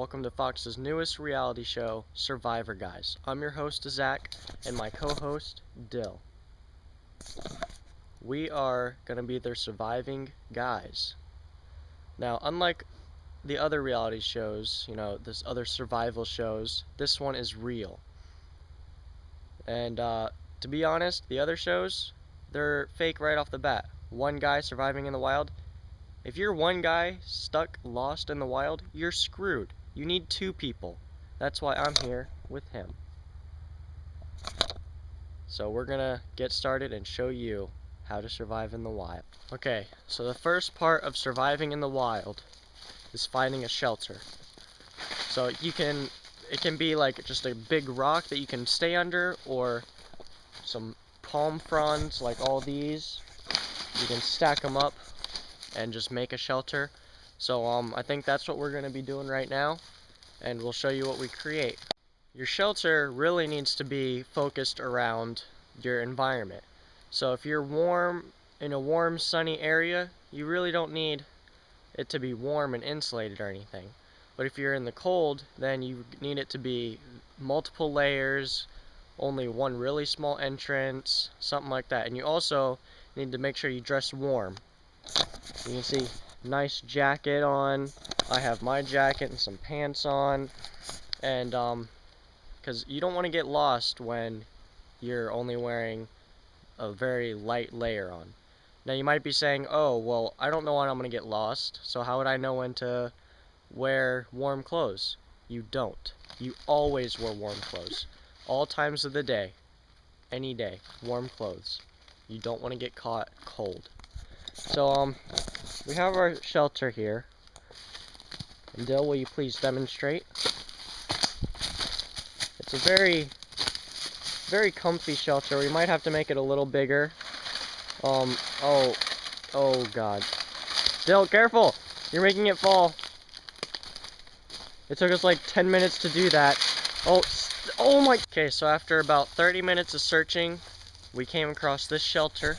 welcome to Fox's newest reality show, Survivor Guys. I'm your host, Zach, and my co-host, Dill. We are going to be their surviving guys. Now, unlike the other reality shows, this other survival shows, this one is real. And to be honest, the other shows, they're fake right off the bat. One guy surviving in the wild. If you're one guy stuck, lost in the wild, you're screwed. You need two people. That's why I'm here with him. So we're gonna get started and show you how to survive in the wild. Okay, so the first part of surviving in the wild is finding a shelter. So it can be like just a big rock that you can stay under, or some palm fronds like all these. You can stack them up and just make a shelter. So I think that's what we're going to be doing right now, and we'll show you what we create. Your shelter really needs to be focused around your environment. So if you're in a warm, sunny area, you really don't need it to be warm and insulated or anything. But if you're in the cold, then you need it to be multiple layers, only one really small entrance, something like that. And you also need to make sure you dress warm. You can see, nice jacket on. I have my jacket and some pants on, and because you don't want to get lost when you're only wearing a very light layer on. Now you might be saying, oh, well, I don't know when I'm going to get lost, so how would I know when to wear warm clothes? You don't. You always wear warm clothes. All times of the day. Any day. Warm clothes. You don't want to get caught cold. So, we have our shelter here. And Dill, will you please demonstrate? It's a very, very comfy shelter. We might have to make it a little bigger. Oh God. Dill, careful! You're making it fall. It took us like 10 minutes to do that. Oh my. Okay, so after about 30 minutes of searching, we came across this shelter,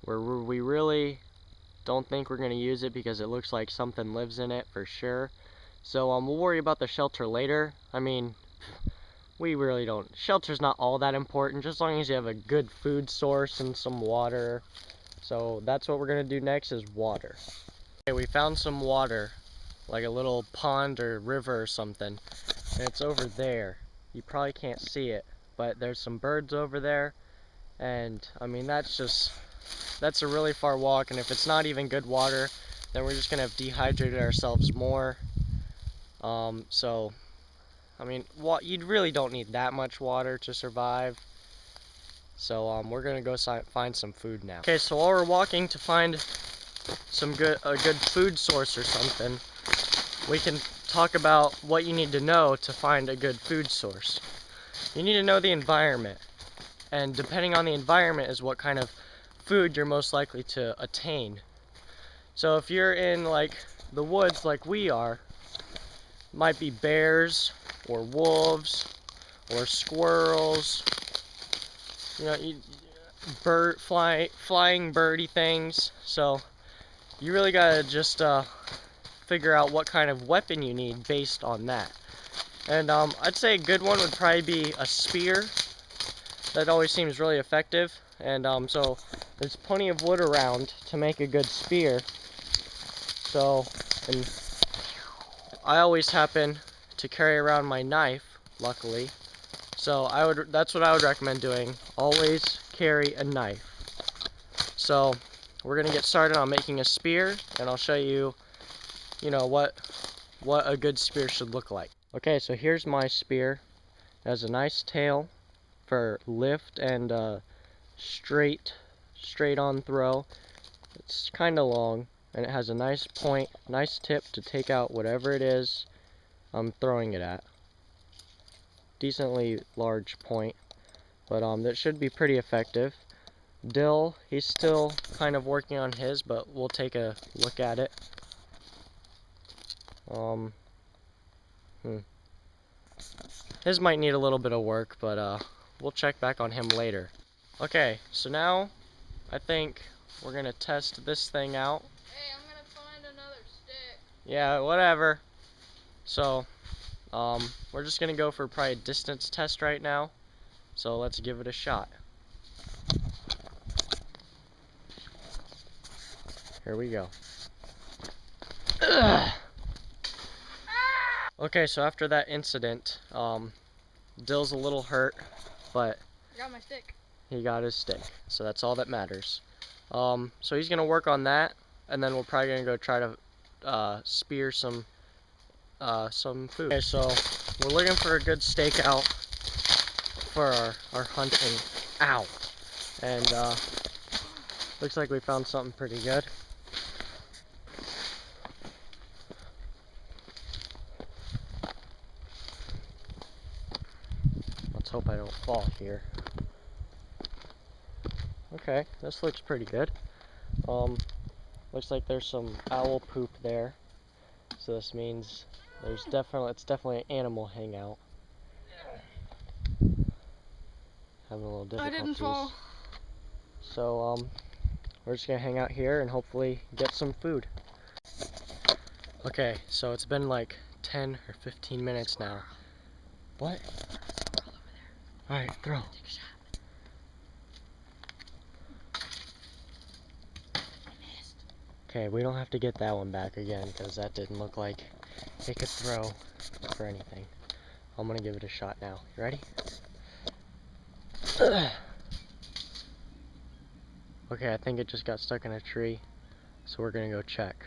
where we really don't think we're going to use it because it looks like something lives in it for sure. So we'll worry about the shelter later. I mean, we really don't. Shelter's not all that important, just as long as you have a good food source and some water. So that's what we're going to do next, is water. Okay, we found some water, like a little pond or river or something, and it's over there. You probably can't see it, but there's some birds over there, and I mean, that's a really far walk, and if it's not even good water, then we're just gonna have dehydrated ourselves more. So I mean, you really don't need that much water to survive. So we're gonna go find some food now. Okay, so while we're walking to find a good food source or something, we can talk about what you need to know to find a good food source. You need to know the environment, and depending on the environment is what kind of food you're most likely to attain. So if you're in like the woods like we are, might be bears or wolves or squirrels, flying birdie things. So you really gotta just figure out what kind of weapon you need based on that. And I'd say a good one would probably be a spear. That always seems really effective. And so there's plenty of wood around to make a good spear. So, and I always happen to carry around my knife, luckily. So that's what I would recommend doing. Always carry a knife. So we're gonna get started on making a spear, and I'll show you, what a good spear should look like. Okay, so here's my spear. It has a nice tail for lift and straight on throw. It's kind of long, and it has a nice point, nice tip to take out whatever it is I'm throwing it at. Decently large point, but that should be pretty effective. Dill, he's still kind of working on his, but we'll take a look at it. His might need a little bit of work, but we'll check back on him later. Okay, so now I think we're gonna test this thing out. Hey, I'm gonna find another stick. Yeah, whatever. So, we're just gonna go for probably a distance test right now. So let's give it a shot. Here we go. Ugh. Okay, so after that incident, Dill's a little hurt, but I got my stick. he got his stick, so that's all that matters. So he's gonna work on that, and then we're probably gonna go try to spear some food. Okay, so we're looking for a good stakeout for our hunting. Ow! And looks like we found something pretty good. Let's hope I don't fall here. Okay, this looks pretty good. Looks like there's some owl poop there. So this means it's definitely an animal hangout. Having a little difficulties. I didn't fall. So we're just gonna hang out here and hopefully get some food. Okay, so it's been like 10 or 15 minutes now. What? Alright, throw. Okay, we don't have to get that one back again because that didn't look like it could throw for anything. I'm gonna give it a shot now. You ready? Okay, I think it just got stuck in a tree, so we're gonna go check.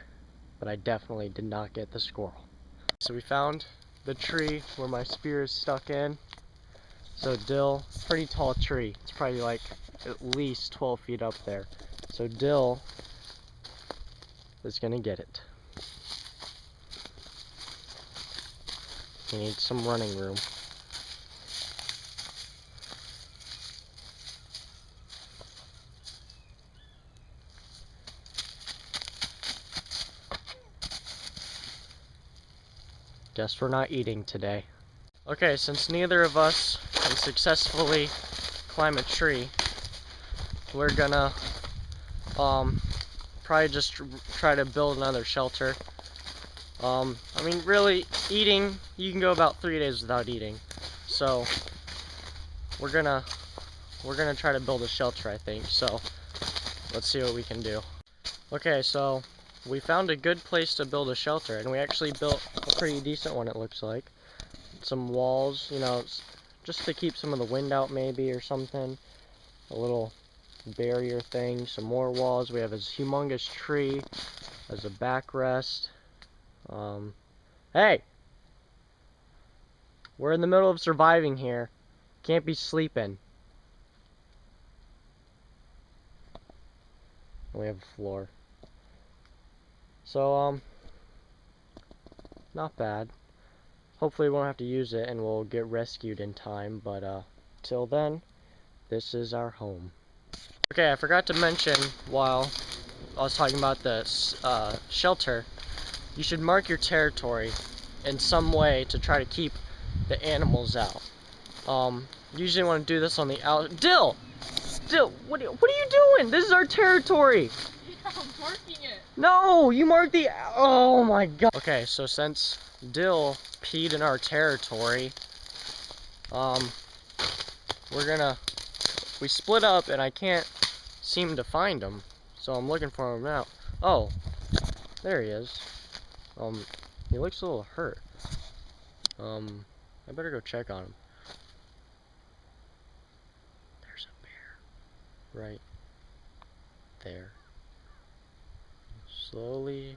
But I definitely did not get the squirrel. So we found the tree where my spear is stuck in. So Dill, pretty tall tree. It's probably like at least 12 feet up there. So Dill is gonna get it. He needs some running room. Guess we're not eating today. Okay, since neither of us can successfully climb a tree, we're gonna probably just try to build another shelter. I mean, really, eating, you can go about 3 days without eating. So we're gonna try to build a shelter, I think. So let's see what we can do. Okay, so we found a good place to build a shelter, and we actually built a pretty decent one, it looks like. Some walls, you know, just to keep some of the wind out maybe or something. A little barrier thing, some more walls. We have a humongous tree as a backrest. Hey! We're in the middle of surviving here. Can't be sleeping. We have a floor. So, not bad. Hopefully we won't have to use it and we'll get rescued in time, but till then, this is our home. Okay, I forgot to mention while I was talking about the shelter, you should mark your territory in some way to try to keep the animals out. Usually want to do this on the out. Dill, what are you doing? This is our territory. Yeah, I'm marking it. No, you marked the. Oh my god. Okay, so since Dill peed in our territory, we split up and I can't seem to find him, so I'm looking for him now. Oh, there he is. He looks a little hurt. I better go check on him. There's a bear right there. Slowly.